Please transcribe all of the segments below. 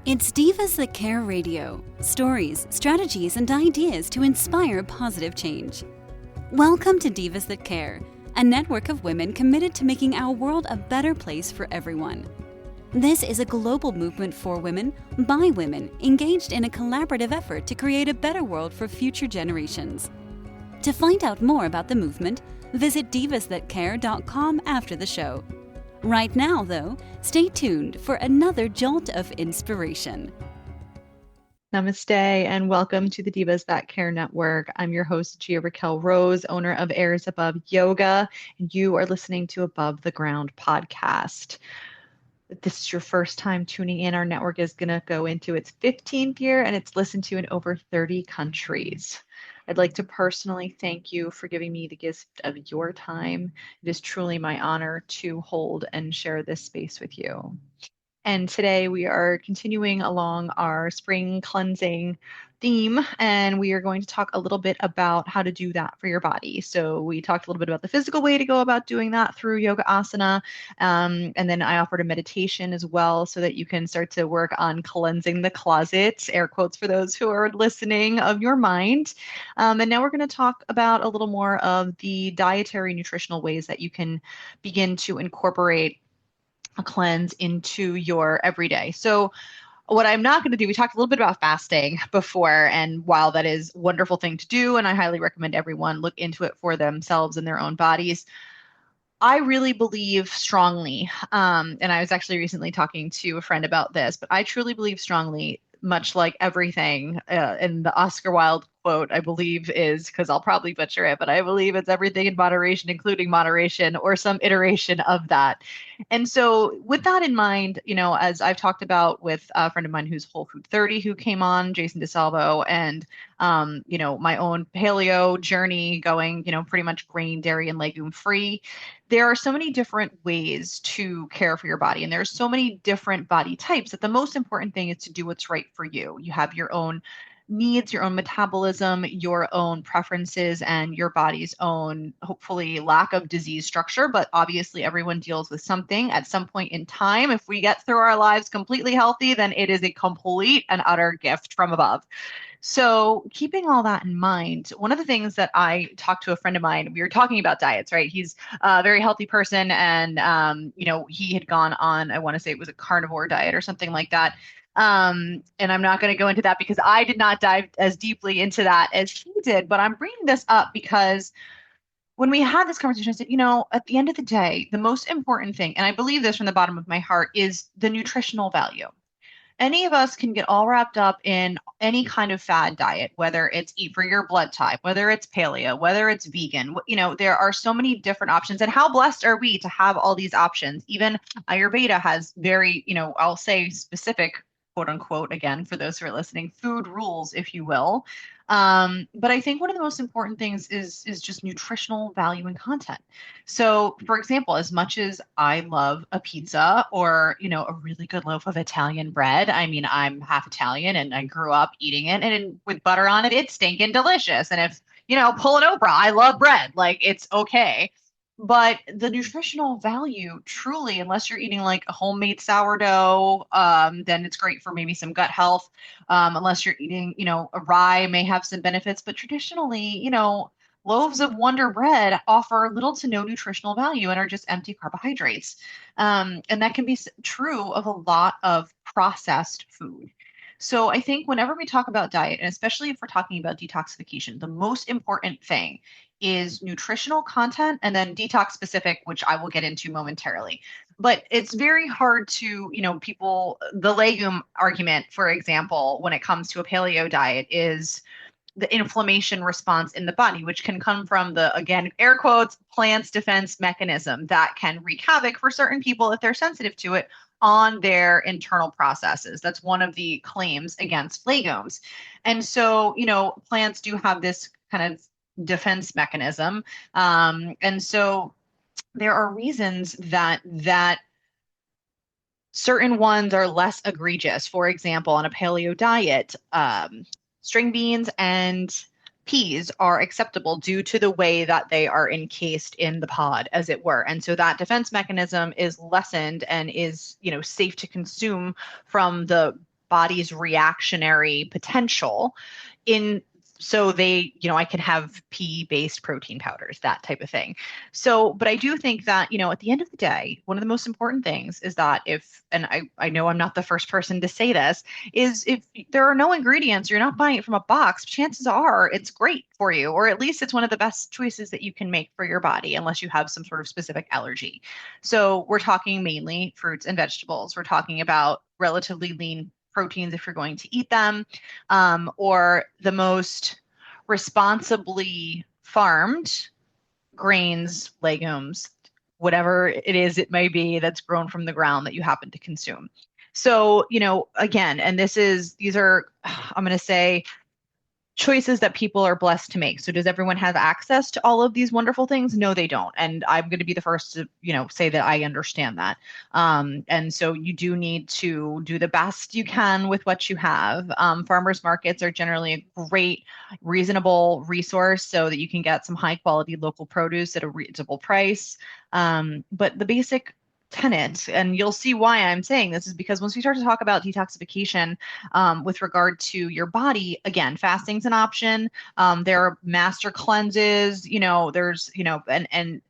It's Divas That Care Radio. Stories, strategies, and ideas to inspire positive change. Welcome to Divas That Care, a network of women committed to making our world a better place for everyone. This is a global movement for women, by women, engaged in a collaborative effort to create a better world for future generations. To find out more about the movement, visit divasthatcare.com after the show. Right now, though, stay tuned for another jolt of inspiration. Namaste and welcome to the Divas That Care Network. I'm your host, Gia-Raquel Rose, owner of Airs Above Yoga, and you are listening to Above the Ground podcast. If this is your first time tuning in, our network is going to go into its 15th year and it's listened to in over 30 countries. I'd like to personally thank you for giving me the gift of your time. It is truly my honor to hold and share this space with you. And today we are continuing along our spring cleansing theme, and we are going to talk a little bit about how to do that for your body. So we talked a little bit about the physical way to go about doing that through yoga asana. And then I offered a meditation as well so that you can start to work on cleansing the closet, air quotes for those who are listening, of your mind. And now we're going to talk about a little more of the dietary nutritional ways that you can begin to incorporate a cleanse into your everyday. So what I'm not going to do, we talked a little bit about fasting before, and while that is a wonderful thing to do, and I highly recommend everyone look into it for themselves and their own bodies, I really believe strongly, and I was actually recently talking to a friend about this, but I truly believe strongly, much like everything, and the Oscar Wilde quote, I believe is, because I'll probably butcher it, but I believe it's everything in moderation, including moderation, or some iteration of that. And so with that in mind, as I've talked about with a friend of mine who's Whole Food 30, who came on, Jason DeSalvo, and, my own paleo journey going, pretty much grain, dairy, and legume free, there are so many different ways to care for your body. And there's so many different body types that the most important thing is to do what's right for you. You have your own needs, your own metabolism, your own preferences, and your body's own, hopefully, lack of disease structure. But obviously, everyone deals with something at some point in time. If we get through our lives completely healthy, then it is a complete and utter gift from above. So keeping all that in mind, one of the things that I talked to a friend of mine, we were talking about diets, right? He's a very healthy person, and he had gone on, I want to say it was a carnivore diet or something like that. And I'm not going to go into that because I did not dive as deeply into that as he did, but I'm bringing this up because when we had this conversation, I said, at the end of the day, the most important thing, and I believe this from the bottom of my heart, is the nutritional value. Any of us can get all wrapped up in any kind of fad diet, whether it's eat for your blood type, whether it's paleo, whether it's vegan. There are so many different options. And how blessed are we to have all these options? Even Ayurveda has very, I'll say specific, quote unquote, again, for those who are listening, food rules, if you will. But I think one of the most important things is just nutritional value and content. So, for example, as much as I love a pizza or, a really good loaf of Italian bread, I mean, I'm half Italian and I grew up eating it, and with butter on it, it's stinking delicious. And if, pull an Oprah, I love bread, like it's okay. But the nutritional value, truly, unless you're eating like a homemade sourdough, then it's great for maybe some gut health. Unless you're eating, a rye may have some benefits, but traditionally, loaves of Wonder Bread offer little to no nutritional value and are just empty carbohydrates. And that can be true of a lot of processed food. So I think whenever we talk about diet, and especially if we're talking about detoxification, the most important thing is nutritional content and then detox specific, which I will get into momentarily. But it's very hard to, the legume argument, for example, when it comes to a paleo diet is the inflammation response in the body, which can come from the, again, air quotes, plant's defense mechanism that can wreak havoc for certain people if they're sensitive to it on their internal processes. That's one of the claims against legumes. And so, plants do have this kind of defense mechanism. And so there are reasons that certain ones are less egregious. For example, on a paleo diet, string beans and peas are acceptable due to the way that they are encased in the pod, as it were. And so that defense mechanism is lessened and is, safe to consume from the body's reactionary potential in so they, I can have pea-based protein powders, that type of thing. So, but I do think that, at the end of the day, one of the most important things is that and I know I'm not the first person to say this, is if there are no ingredients, you're not buying it from a box, chances are it's great for you, or at least it's one of the best choices that you can make for your body, unless you have some sort of specific allergy. So we're talking mainly fruits and vegetables. We're talking about relatively lean proteins if you're going to eat them, or the most responsibly farmed grains, legumes, whatever it is it may be that's grown from the ground that you happen to consume. So, again, and these are, I'm going to say, choices that people are blessed to make. So does everyone have access to all of these wonderful things? No, they don't. And I'm going to be the first to, say that I understand that. And so you do need to do the best you can with what you have. Farmers markets are generally a great, reasonable resource so that you can get some high quality local produce at a reasonable price. But the basic tenet, and you'll see why I'm saying this, is because once we start to talk about detoxification with regard to your body, again, fasting's an option. There are master cleanses, there's, and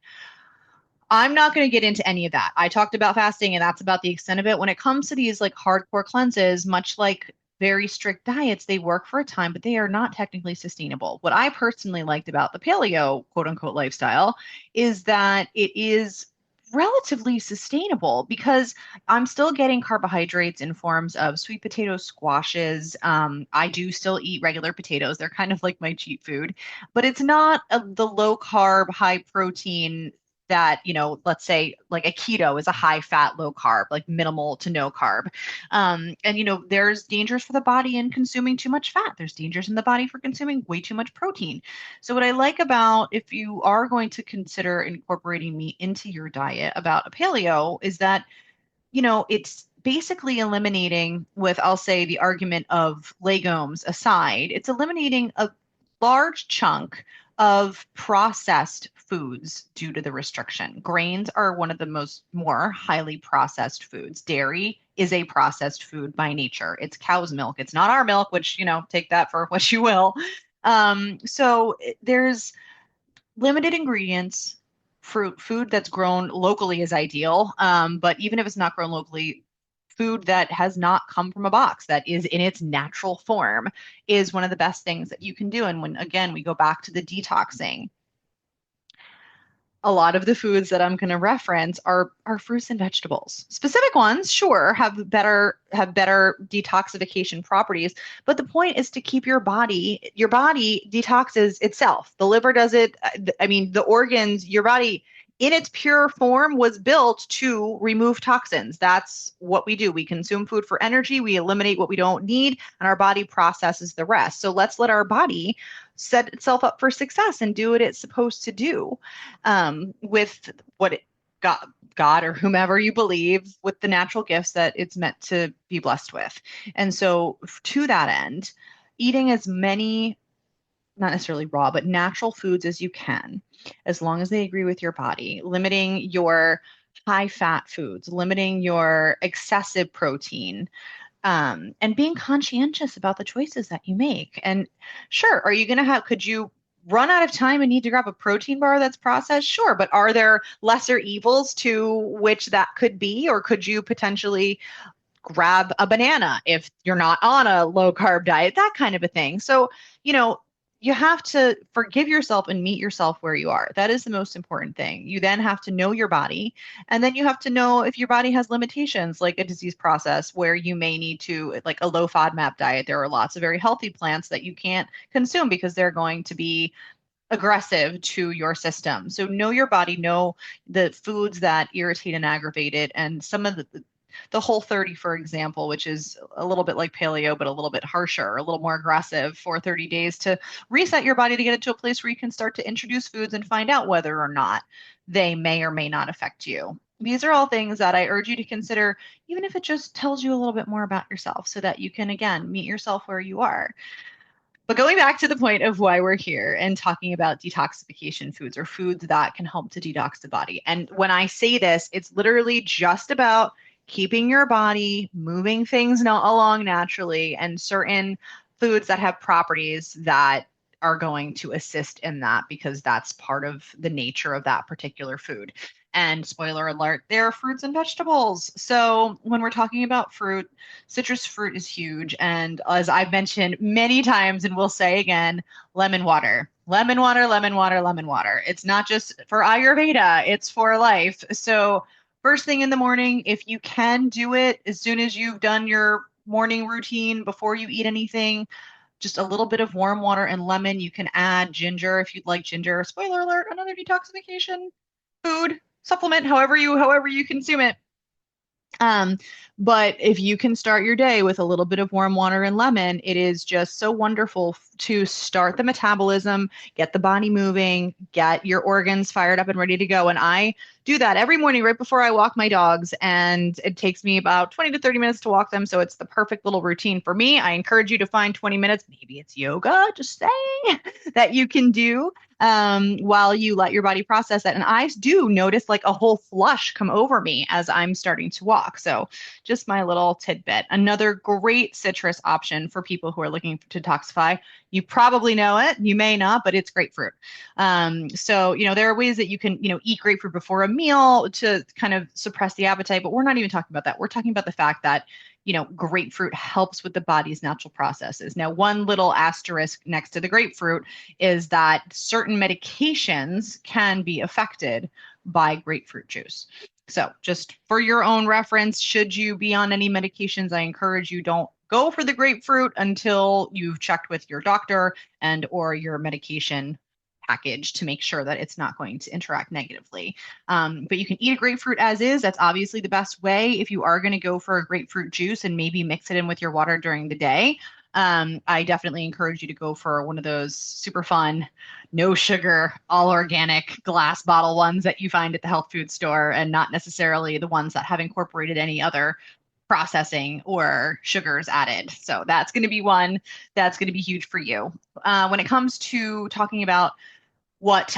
I'm not going to get into any of that. I talked about fasting and that's about the extent of it. When it comes to these like hardcore cleanses, much like very strict diets, they work for a time, but they are not technically sustainable. What I personally liked about the paleo quote unquote lifestyle is that it is relatively sustainable because I'm still getting carbohydrates in forms of sweet potato squashes. I do still eat regular potatoes. They're kind of like my cheat food, but it's not the low carb, high protein that, let's say like a keto is a high fat, low carb, like minimal to no carb. And, there's dangers for the body in consuming too much fat. There's dangers in the body for consuming way too much protein. So what I like about if you are going to consider incorporating meat into your diet about a paleo is that, it's basically eliminating with, I'll say, the argument of legumes aside, it's eliminating a large chunk of processed foods due to the restriction. Grains are one of the more highly processed foods. Dairy is a processed food by nature. It's cow's milk. It's not our milk, which, take that for what you will. So there's limited ingredients. Food that's grown locally is ideal. But even if it's not grown locally, food that has not come from a box, that is in its natural form, is one of the best things that you can do. And when, again, we go back to the detoxing, a lot of the foods that I'm going to reference are fruits and vegetables. Specific ones, sure, have better detoxification properties, but the point is to keep your body detoxes itself. The liver does it. I mean, the organs, your body in its pure form was built to remove toxins. That's what we do. We consume food for energy, we eliminate what we don't need, and our body processes the rest. So let's let our body set itself up for success and do what it's supposed to do with what it God or whomever you believe, with the natural gifts that it's meant to be blessed with. And so to that end, eating as many, not necessarily raw, but natural foods as you can, as long as they agree with your body, limiting your high fat foods, limiting your excessive protein, and being conscientious about the choices that you make. And sure, could you run out of time and need to grab a protein bar that's processed? Sure, but are there lesser evils to which that could be? Or could you potentially grab a banana if you're not on a low carb diet, that kind of a thing? So, you have to forgive yourself and meet yourself where you are. That is the most important thing. You then have to know your body, and then you have to know if your body has limitations, like a disease process where you may need to, like a low FODMAP diet. There are lots of very healthy plants that you can't consume because they're going to be aggressive to your system. So know your body, know the foods that irritate and aggravate it, and some of the Whole30, for example, which is a little bit like paleo, but a little bit harsher, a little more aggressive for 30 days to reset your body to get it to a place where you can start to introduce foods and find out whether or not they may or may not affect you. These are all things that I urge you to consider, even if it just tells you a little bit more about yourself so that you can, again, meet yourself where you are. But going back to the point of why we're here and talking about detoxification foods, or foods that can help to detox the body. And when I say this, it's literally just about keeping your body moving things along naturally, and certain foods that have properties that are going to assist in that because that's part of the nature of that particular food. And spoiler alert, they're fruits and vegetables. So when we're talking about fruit, citrus fruit is huge. And as I've mentioned many times and will say again, lemon water, lemon water, lemon water, lemon water. It's not just for Ayurveda, it's for life. So first thing in the morning, if you can do it as soon as you've done your morning routine before you eat anything, just a little bit of warm water and lemon. You can add ginger if you'd like ginger. Spoiler alert, another detoxification food supplement, however you consume it. But if you can start your day with a little bit of warm water and lemon, it is just so wonderful to start the metabolism, get the body moving, get your organs fired up and ready to go. And I do that every morning right before I walk my dogs. And it takes me about 20 to 30 minutes to walk them. So it's the perfect little routine for me. I encourage you to find 20 minutes. Maybe it's yoga, just saying, that you can do while you let your body process that. And I do notice like a whole flush come over me as I'm starting to walk. So just my little tidbit. Another great citrus option for people who are looking to detoxify. You probably know it, you may not, but it's grapefruit. So, there are ways that you can, eat grapefruit before a meal to kind of suppress the appetite, but we're not even talking about that. We're talking about the fact that grapefruit helps with the body's natural processes. Now, one little asterisk next to the grapefruit is that certain medications can be affected by grapefruit juice. So just for your own reference, should you be on any medications, I encourage you don't go for the grapefruit until you've checked with your doctor and or your medication package to make sure that it's not going to interact negatively. But you can eat a grapefruit as is. That's obviously the best way. If you are going to go for a grapefruit juice and maybe mix it in with your water during the day, I definitely encourage you to go for one of those super fun, no sugar, all organic glass bottle ones that you find at the health food store, and not necessarily the ones that have incorporated any other processing or sugars added. So that's going to be one that's going to be huge for you. When it comes to talking about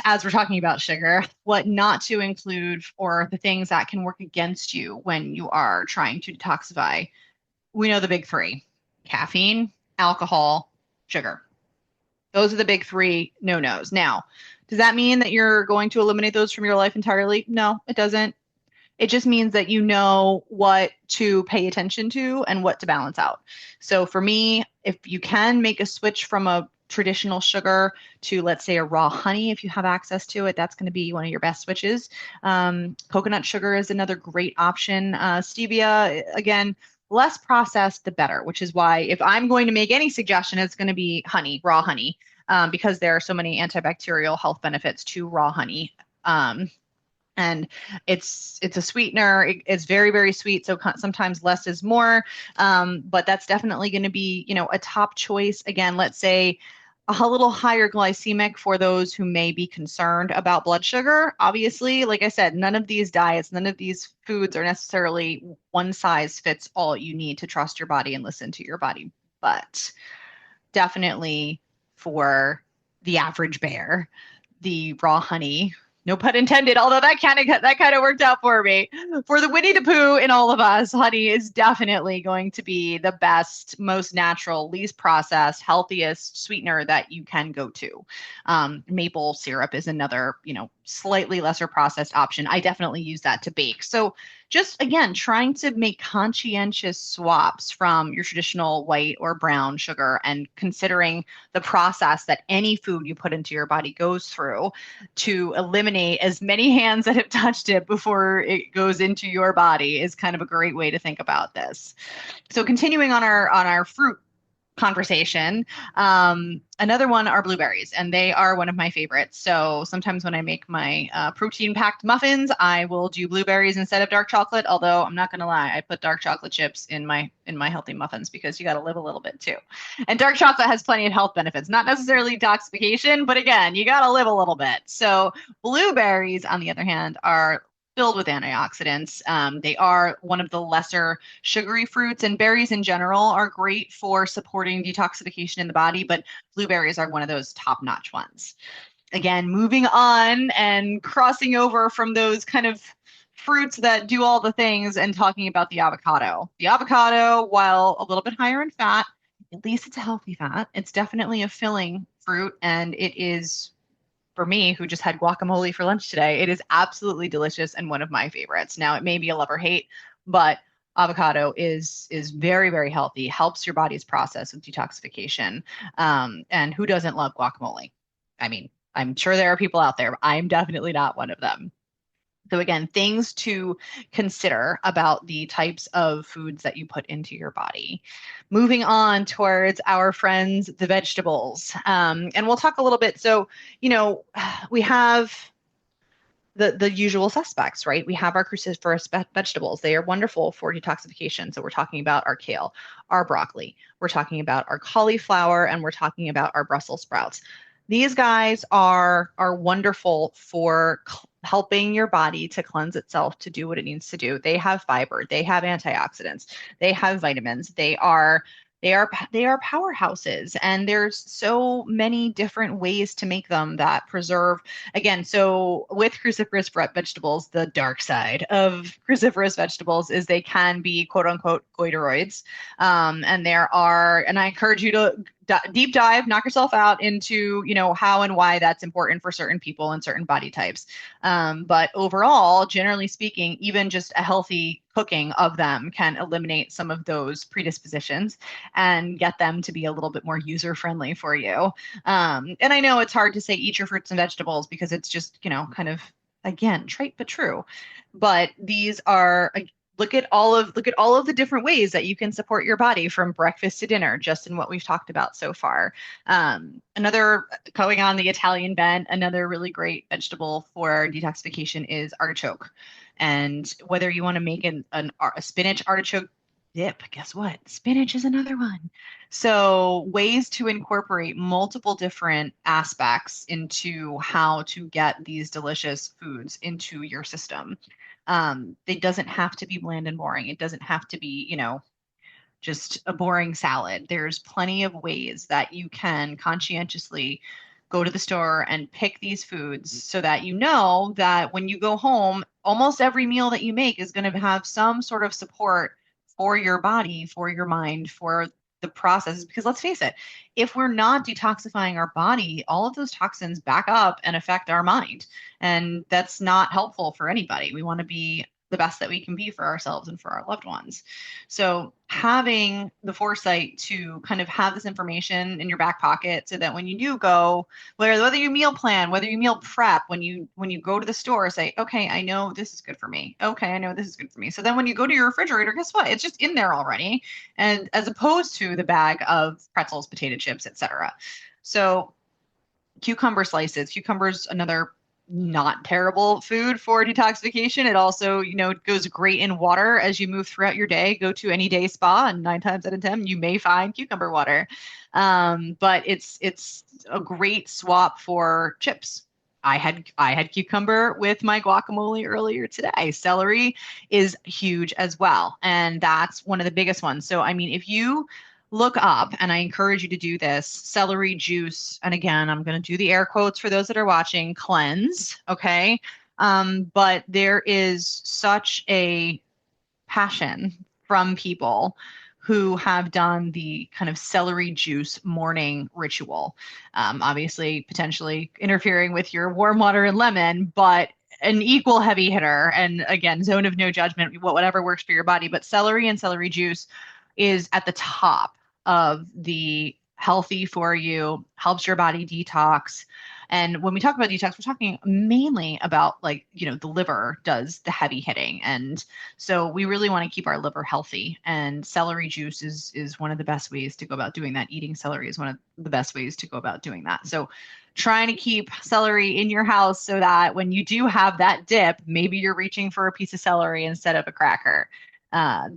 as we're talking about sugar, what not to include or the things that can work against you when you are trying to detoxify, we know the big three: caffeine, alcohol, sugar. Those are the big three no-nos. Now, does that mean that you're going to eliminate those from your life entirely? No, it doesn't. It just means that you know what to pay attention to and what to balance out. So for me, if you can make a switch from a traditional sugar to, let's say, a raw honey, if you have access to it, that's going to be one of your best switches. Coconut sugar is another great option. Stevia, again, less processed, the better, which is why if I'm going to make any suggestion, it's going to be honey, raw honey, because there are so many antibacterial health benefits to raw honey. And it's a sweetener. It's very, very sweet. So sometimes less is more. But that's definitely going to be, a top choice. Again, let's say a little higher glycemic for those who may be concerned about blood sugar. Obviously, like I said, none of these diets, none of these foods are necessarily one size fits all. You need to trust your body and listen to your body. But definitely for the average bear, the raw honey, no pun intended, although that kind of worked out for me. For the Winnie the Pooh in all of us, honey is definitely going to be the best, most natural, least processed, healthiest sweetener that you can go to. Maple syrup is another, slightly lesser processed option. I definitely use that to bake. So just, again, trying to make conscientious swaps from your traditional white or brown sugar and considering the process that any food you put into your body goes through to eliminate as many hands that have touched it before it goes into your body is kind of a great way to think about this. So continuing on our fruit conversation, another one are blueberries, and they are one of my favorites. So sometimes when I make my protein-packed muffins, I will do blueberries instead of dark chocolate. Although I'm not going to lie, I put dark chocolate chips in my healthy muffins because you got to live a little bit too. And dark chocolate has plenty of health benefits, not necessarily detoxification, but again, you got to live a little bit. So blueberries, on the other hand, are filled with antioxidants. They are one of the lesser sugary fruits, and berries in general are great for supporting detoxification in the body, but blueberries are one of those top-notch ones. Again, moving on and crossing over from those kind of fruits that do all the things and talking about the avocado. The avocado, while a little bit higher in fat, at least it's a healthy fat. It's definitely a filling fruit, and it is, for me, who just had guacamole for lunch today, it is absolutely delicious and one of my favorites. Now, it may be a love or hate, but avocado is very, very healthy, helps your body's process of detoxification. And who doesn't love guacamole? I mean, I'm sure there are people out there, but I'm definitely not one of them. So again, things to consider about the types of foods that you put into your body. Moving on towards our friends, the vegetables. And we'll talk a little bit. So, we have the usual suspects, right? We have our cruciferous vegetables. They are wonderful for detoxification. So we're talking about our kale, our broccoli, we're talking about our cauliflower, and we're talking about our Brussels sprouts. These guys are wonderful for helping your body to cleanse itself to do what it needs to do. They have fiber, they have antioxidants, they have vitamins. They are powerhouses, and there's so many different ways to make them that preserve. Again, so with cruciferous vegetables, the dark side of cruciferous vegetables is they can be quote unquote goiteroids. And I encourage you to deep dive, knock yourself out into, how and why that's important for certain people and certain body types. But overall, generally speaking, even just a healthy cooking of them can eliminate some of those predispositions and get them to be a little bit more user friendly for you. And I know it's hard to say eat your fruits and vegetables because it's just, kind of, again, trite but true. But these are, look at all of the different ways that you can support your body from breakfast to dinner, just in what we've talked about so far. Another, going on the Italian bent, another really great vegetable for detoxification is artichoke. And whether you want to make a spinach artichoke dip, guess what? Spinach is another one. So ways to incorporate multiple different aspects into how to get these delicious foods into your system. It doesn't have to be bland and boring. It doesn't have to be, just a boring salad. There's plenty of ways that you can conscientiously go to the store and pick these foods so that you know that when you go home, almost every meal that you make is going to have some sort of support for your body, for your mind, for the process. Because let's face it, if we're not detoxifying our body, all of those toxins back up and affect our mind. And that's not helpful for anybody. We want to be the best that we can be for ourselves and for our loved ones. So having the foresight to kind of have this information in your back pocket so that when you do go, whether you meal plan, whether you meal prep, when you go to the store, say, okay, I know this is good for me. Okay, I know this is good for me. So then when you go to your refrigerator, guess what? It's just in there already. And as opposed to the bag of pretzels, potato chips, etc. So cucumber slices, cucumbers, another not terrible food for detoxification. It also, goes great in water as you move throughout your day. Go to any day spa, and 9 times out of 10, you may find cucumber water. But it's a great swap for chips. I had cucumber with my guacamole earlier today. Celery is huge as well, and that's one of the biggest ones. So, I mean, if you look up, and I encourage you to do this, celery juice. And again, I'm going to do the air quotes for those that are watching, cleanse. Okay. But there is such a passion from people who have done the kind of celery juice morning ritual. Obviously, potentially interfering with your warm water and lemon, but an equal heavy hitter. And again, zone of no judgment, whatever works for your body. But celery and celery juice is at the top of the healthy for you, helps your body detox. And when we talk about detox, we're talking mainly about the liver does the heavy hitting. And so we really want to keep our liver healthy. And celery juice is one of the best ways to go about doing that. Eating celery is one of the best ways to go about doing that. So trying to keep celery in your house so that when you do have that dip, maybe you're reaching for a piece of celery instead of a cracker.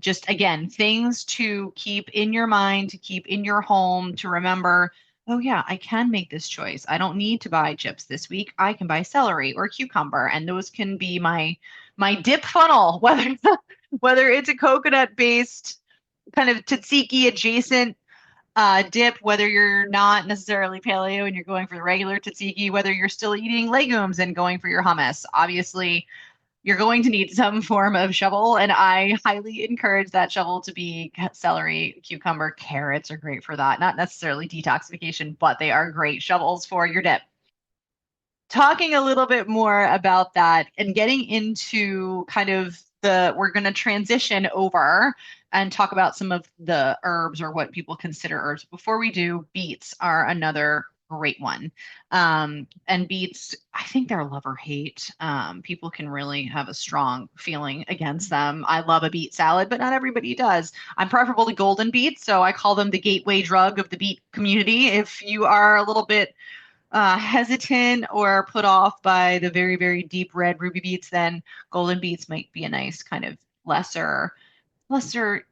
Just again, things to keep in your mind, to keep in your home, to remember, oh yeah, I can make this choice. I don't need to buy chips this week. I can buy celery or cucumber, and those can be my dip funnel, whether it's a coconut based kind of tzatziki adjacent dip, whether you're not necessarily paleo and you're going for the regular tzatziki, whether you're still eating legumes and going for your hummus. Obviously, you're going to need some form of shovel, and I highly encourage that shovel to be celery, cucumber, carrots are great for that. Not necessarily detoxification, but they are great shovels for your dip. Talking a little bit more about that and getting into kind of we're going to transition over and talk about some of the herbs or what people consider herbs. Before we do, beets are another great one. And beets, I think they're love or hate. People can really have a strong feeling against them. I love a beet salad, but not everybody does. I'm preferable to golden beets, so I call them the gateway drug of the beet community. If you are a little bit hesitant or put off by the very, very deep red ruby beets, then golden beets might be a nice kind of lesser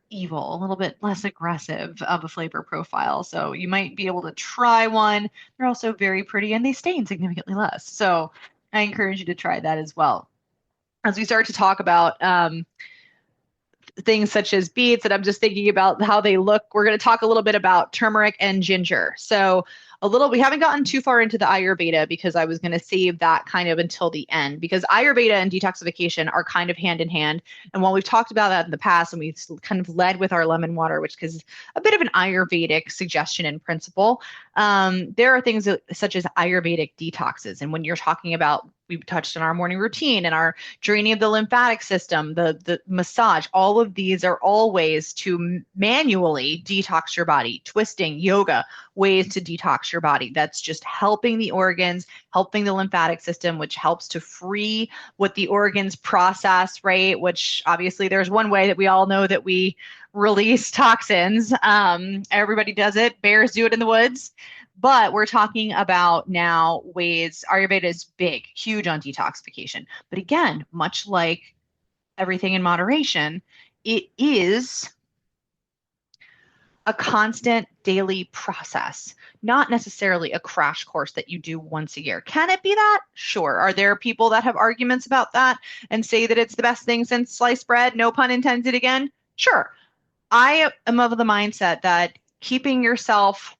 evil, a little bit less aggressive of a flavor profile. So you might be able to try one. They're also very pretty and they stain significantly less. So I encourage you to try that as well. As we start to talk about things such as beets, and I'm just thinking about how they look, we're going to talk a little bit about turmeric and ginger. So we haven't gotten too far into the Ayurveda because I was going to save that kind of until the end, because Ayurveda and detoxification are kind of hand in hand. And while we've talked about that in the past and we've kind of led with our lemon water, which is a bit of an Ayurvedic suggestion and principle, there are things such as Ayurvedic detoxes. And when you're talking about, we've touched on our morning routine and our draining of the lymphatic system, the massage, all of these are all ways to manually detox your body. Twisting, yoga, ways to detox your body. That's just helping the organs, helping the lymphatic system, which helps to free what the organs process, right? Which obviously there's one way that we all know that we release toxins. Everybody does it. Bears do it in the woods. But we're talking about now ways, Ayurveda is big, huge on detoxification. But again, much like everything in moderation, it is a constant daily process, not necessarily a crash course that you do once a year. Can it be that? Sure. Are there people that have arguments about that and say that it's the best thing since sliced bread? No pun intended again. Sure. I am of the mindset that keeping yourself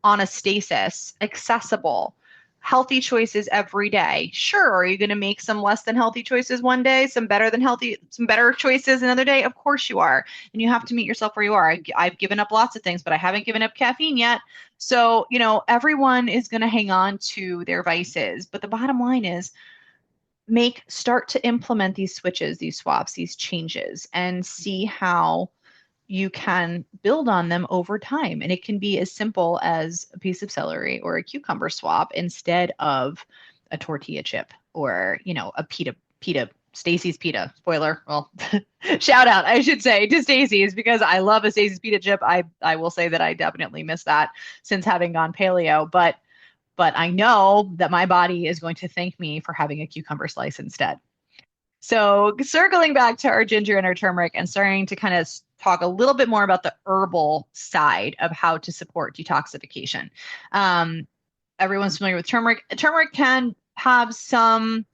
on a stasis, accessible, healthy choices every day. Sure, are you going to make some less than healthy choices one day, some better choices another day? Of course you are. And you have to meet yourself where you are. I've given up lots of things, but I haven't given up caffeine yet. So, everyone is going to hang on to their vices. But the bottom line is start to implement these switches, these swaps, these changes, and see how you can build on them over time. And it can be as simple as a piece of celery or a cucumber swap instead of a tortilla chip or, a pita, Stacy's pita. Spoiler. Well, shout out, I should say, to Stacy's, because I love a Stacy's pita chip. I will say that I definitely miss that since having gone paleo, but I know that my body is going to thank me for having a cucumber slice instead. So circling back to our ginger and our turmeric and starting to kind of talk a little bit more about the herbal side of how to support detoxification. Everyone's familiar with turmeric. Turmeric can have some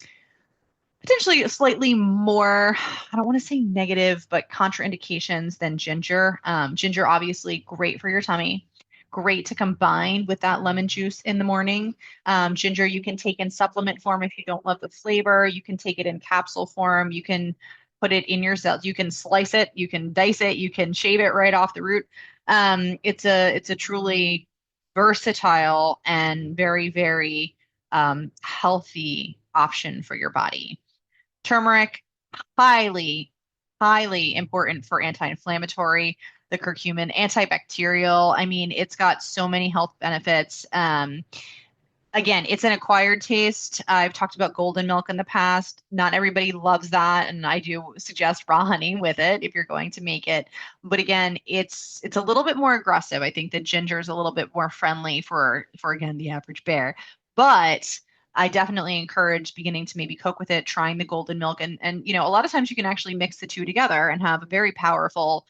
potentially slightly more, I don't want to say negative, but contraindications than ginger. Ginger, obviously great for your tummy. Great to combine with that lemon juice in the morning. Ginger you can take in supplement form if you don't love the flavor. You can take it in capsule form. You can put it in your cells. You can slice it. You can dice it. You can shave it right off the root. It's a truly versatile and very, very healthy option for your body. Turmeric, highly, highly important for anti-inflammatory. The curcumin, antibacterial. I mean, it's got so many health benefits. Again, it's an acquired taste. I've talked about golden milk in the past. Not everybody loves that, and I do suggest raw honey with it if you're going to make it. But again, it's a little bit more aggressive. I think that ginger is a little bit more friendly for again the average bear. But I definitely encourage beginning to maybe cook with it, trying the golden milk, and a lot of times you can actually mix the two together and have a very powerful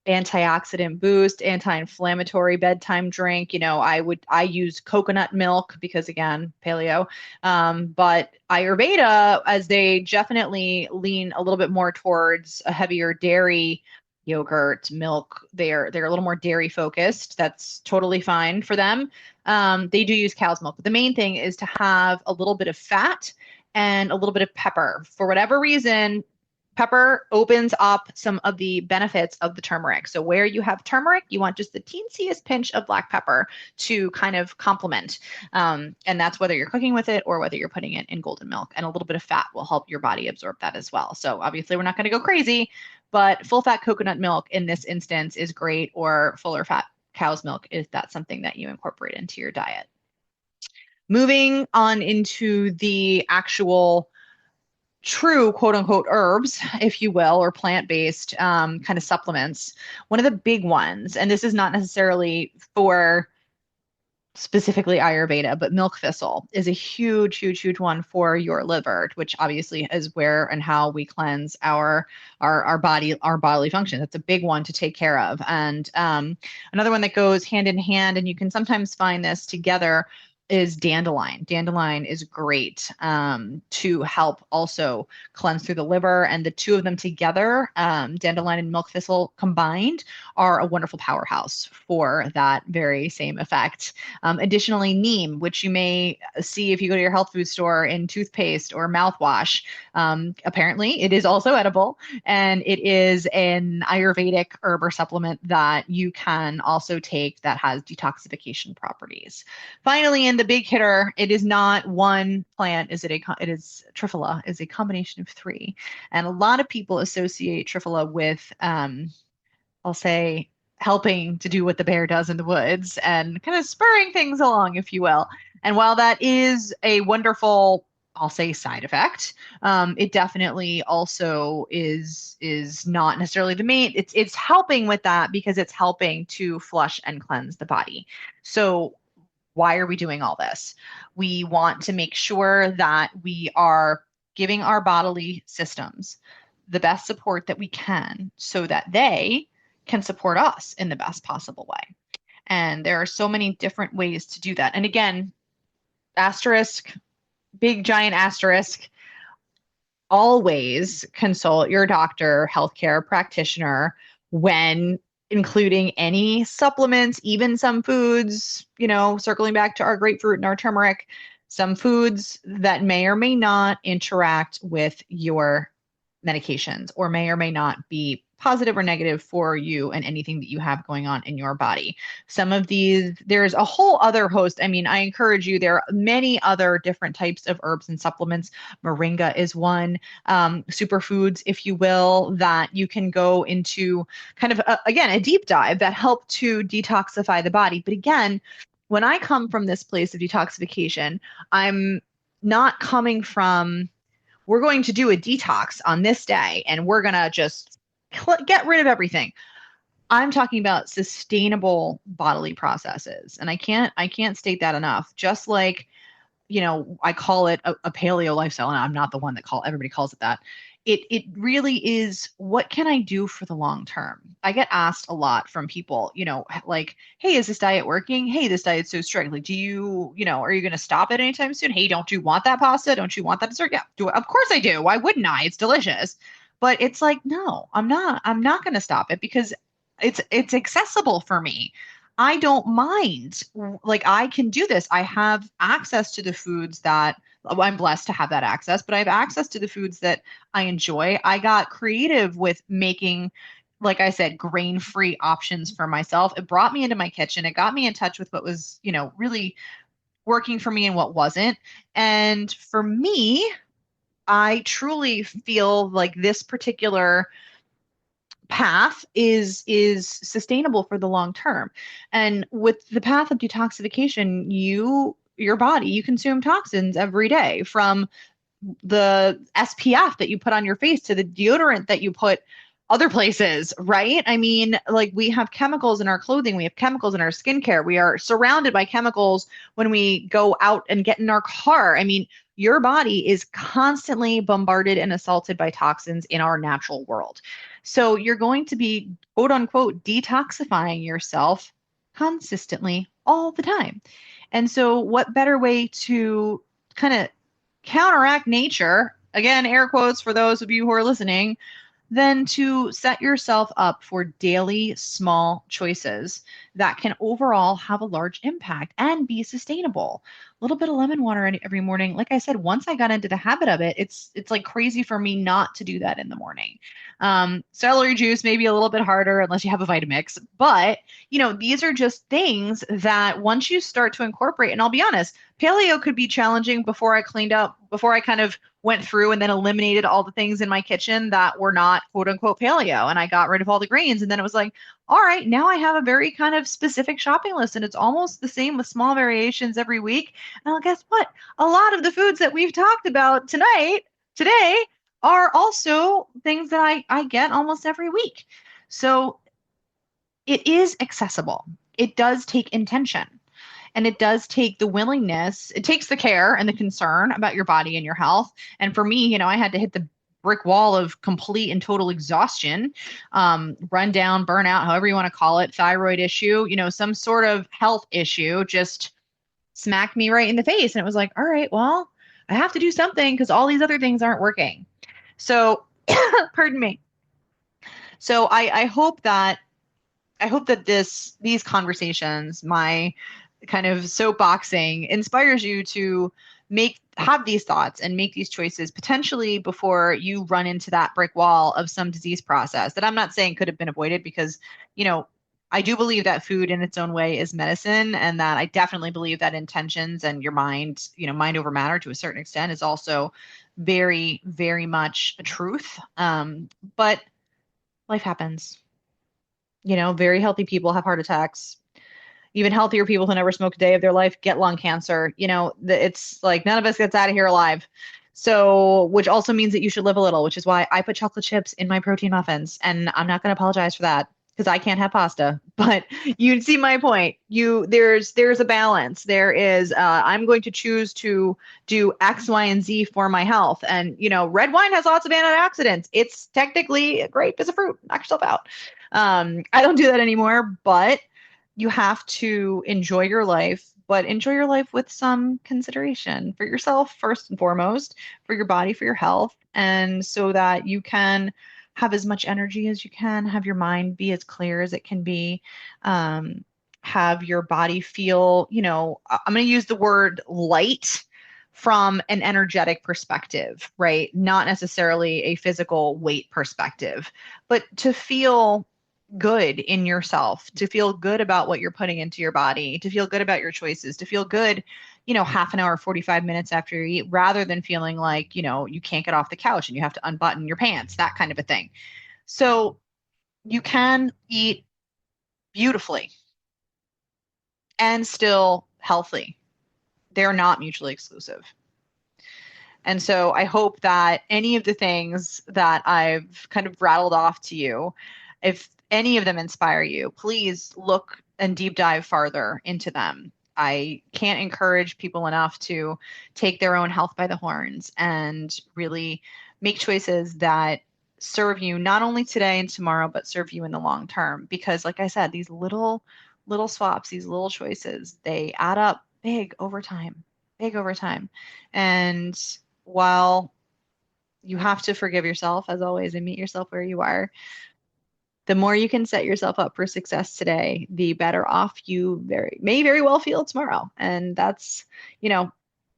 antioxidant boost, anti-inflammatory bedtime drink. I use coconut milk because again, paleo. But Ayurveda, as they definitely lean a little bit more towards a heavier dairy, yogurt, milk, they're a little more dairy focused. That's totally fine for them. They do use cow's milk, but the main thing is to have a little bit of fat and a little bit of pepper. For whatever reason, pepper opens up some of the benefits of the turmeric. So where you have turmeric, you want just the teensiest pinch of black pepper to kind of complement. And that's whether you're cooking with it or whether you're putting it in golden milk. And a little bit of fat will help your body absorb that as well. So obviously we're not going to go crazy, but full fat coconut milk in this instance is great, or fuller fat cow's milk if that's something that you incorporate into your diet. Moving on into the actual true quote unquote herbs, if you will, or plant-based kind of supplements. One of the big ones, and this is not necessarily for specifically Ayurveda, but milk thistle is a huge, huge, huge one for your liver, which obviously is where and how we cleanse our bodily function. That's a big one to take care of. And another one that goes hand in hand, and you can sometimes find this together, is dandelion. Dandelion is great to help also cleanse through the liver, and the two of them together, dandelion and milk thistle combined, are a wonderful powerhouse for that very same effect. Additionally, neem, which you may see if you go to your health food store in toothpaste or mouthwash. Apparently, it is also edible, and it is an Ayurvedic herb or supplement that you can also take that has detoxification properties. Finally, in the big hitter, it is not one plant. It is Triphala is a combination of three, and a lot of people associate Triphala with, I'll say, helping to do what the bear does in the woods and kind of spurring things along, if you will. And while that is a wonderful, I'll say, side effect, it definitely also is not necessarily the main. It's helping with that because it's helping to flush and cleanse the body. So why are we doing all this? We want to make sure that we are giving our bodily systems the best support that we can so that they can support us in the best possible way. And there are so many different ways to do that. And again, asterisk, big giant asterisk, always consult your doctor, healthcare practitioner when including any supplements, even some foods, circling back to our grapefruit and our turmeric, some foods that may or may not interact with your medications or may not be positive or negative for you and anything that you have going on in your body. Some of these, there's a whole other host. I mean, I encourage you, there are many other different types of herbs and supplements. Moringa is one, superfoods, if you will, that you can go into kind of, again, a deep dive that help to detoxify the body. But again, when I come from this place of detoxification, I'm not coming from, we're going to do a detox on this day and we're going to just get rid of everything. I'm talking about sustainable bodily processes. And I can't state that enough. Just like, I call it a paleo lifestyle, and I'm not the one that everybody calls it that. It really is, what can I do for the long term? I get asked a lot from people, like, hey, is this diet working? Hey, this diet's so strict. Like, are you going to stop it anytime soon? Hey, don't you want that pasta? Don't you want that dessert? Yeah, of course I do. Why wouldn't I? It's delicious. But it's like, no, I'm not going to stop it because it's accessible for me. I don't mind. Like, I can do this. I have access to the foods that I'm blessed to have that access, but I have access to the foods that I enjoy. I got creative with making, like I said, grain-free options for myself. It brought me into my kitchen. It got me in touch with what was, really working for me and what wasn't. And for me, I truly feel like this particular path is sustainable for the long term. And with the path of detoxification, your body, you consume toxins every day, from the SPF that you put on your face to the deodorant that you put other places, right? I mean, like, we have chemicals in our clothing, we have chemicals in our skincare, we are surrounded by chemicals when we go out and get in our car. I mean, your body is constantly bombarded and assaulted by toxins in our natural world. So you're going to be, quote unquote, detoxifying yourself consistently all the time. And so what better way to kind of counteract nature, again, air quotes for those of you who are listening, then to set yourself up for daily small choices that can overall have a large impact and be sustainable. A little bit of lemon water every morning. Like I said, once I got into the habit of it, it's like crazy for me not to do that in the morning. Celery juice may be a little bit harder unless you have a Vitamix, but these are just things that once you start to incorporate, and I'll be honest, paleo could be challenging before I kind of went through and then eliminated all the things in my kitchen that were not quote unquote paleo. And I got rid of all the grains. And then it was like, all right, now I have a very kind of specific shopping list. And it's almost the same with small variations every week. And well, guess what? A lot of the foods that we've talked about today, are also things that I get almost every week. So it is accessible. It does take intention. And it does take the willingness, it takes the care and the concern about your body and your health. And for me, I had to hit the brick wall of complete and total exhaustion, run down, burnout, however you want to call it, thyroid issue, some sort of health issue just smacked me right in the face. And it was like, all right, well, I have to do something because all these other things aren't working. So, pardon me. So I hope that these conversations, my kind of soapboxing, inspires you to have these thoughts and make these choices potentially before you run into that brick wall of some disease process that I'm not saying could have been avoided, because I do believe that food in its own way is medicine, and that I definitely believe that intentions and your mind, mind over matter to a certain extent, is also very, very much a truth. But life happens. Very healthy people have heart attacks. Even healthier people who never smoke a day of their life get lung cancer. It's like none of us gets out of here alive. So, which also means that you should live a little, which is why I put chocolate chips in my protein muffins. And I'm not going to apologize for that because I can't have pasta. But you see my point. There's a balance. There is, I'm going to choose to do X, Y, and Z for my health. And, red wine has lots of antioxidants. It's technically a great piece of fruit. Knock yourself out. I don't do that anymore, but you have to enjoy your life, but enjoy your life with some consideration for yourself, first and foremost, for your body, for your health, and so that you can have as much energy as you can, have your mind be as clear as it can be, have your body feel, I'm going to use the word light from an energetic perspective, right? Not necessarily a physical weight perspective, but to feel good in yourself, to feel good about what you're putting into your body, to feel good about your choices, to feel good, half an hour, 45 minutes after you eat, rather than feeling like, you can't get off the couch and you have to unbutton your pants, that kind of a thing. So you can eat beautifully and still healthy. They're not mutually exclusive. And so I hope that any of the things that I've kind of rattled off to you, if any of them inspire you, please look and deep dive farther into them. I can't encourage people enough to take their own health by the horns and really make choices that serve you not only today and tomorrow, but serve you in the long term. Because like I said, these little swaps, these little choices, they add up big over time. And while you have to forgive yourself, as always, and meet yourself where you are, the more you can set yourself up for success today, the better off you may very well feel tomorrow. And that's,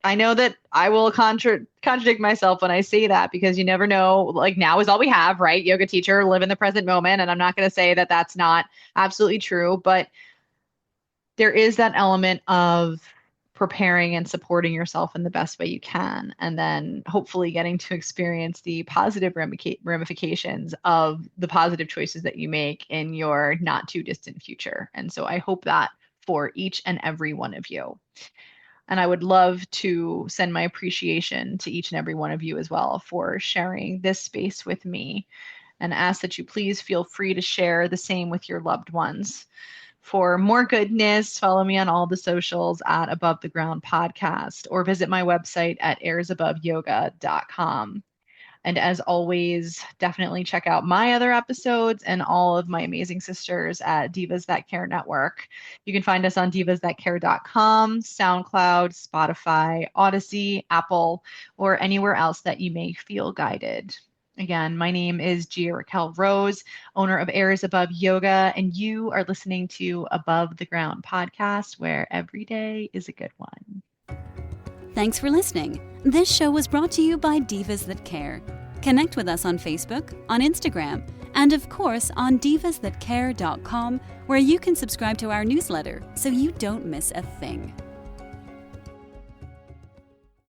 I know that I will contradict myself when I say that, because you never know, like now is all we have, right? Yoga teacher, live in the present moment. And I'm not going to say that that's not absolutely true, but there is that element of preparing and supporting yourself in the best way you can, and then hopefully getting to experience the positive ramifications of the positive choices that you make in your not too distant future. And so I hope that for each and every one of you. And I would love to send my appreciation to each and every one of you as well for sharing this space with me, and ask that you please feel free to share the same with your loved ones. For more goodness, follow me on all the socials at Above the Ground Podcast, or visit my website at airsaboveyoga.com. And as always, definitely check out my other episodes and all of my amazing sisters at Divas That Care Network. You can find us on divasthatcare.com, SoundCloud, Spotify, Odyssey, Apple, or anywhere else that you may feel guided. Again, my name is Gia-Raquel Rose, owner of Airs Above Yoga, and you are listening to Above the Ground podcast, where every day is a good one. Thanks for listening. This show was brought to you by Divas That Care. Connect with us on Facebook, on Instagram, and of course on divasthatcare.com, where you can subscribe to our newsletter so you don't miss a thing.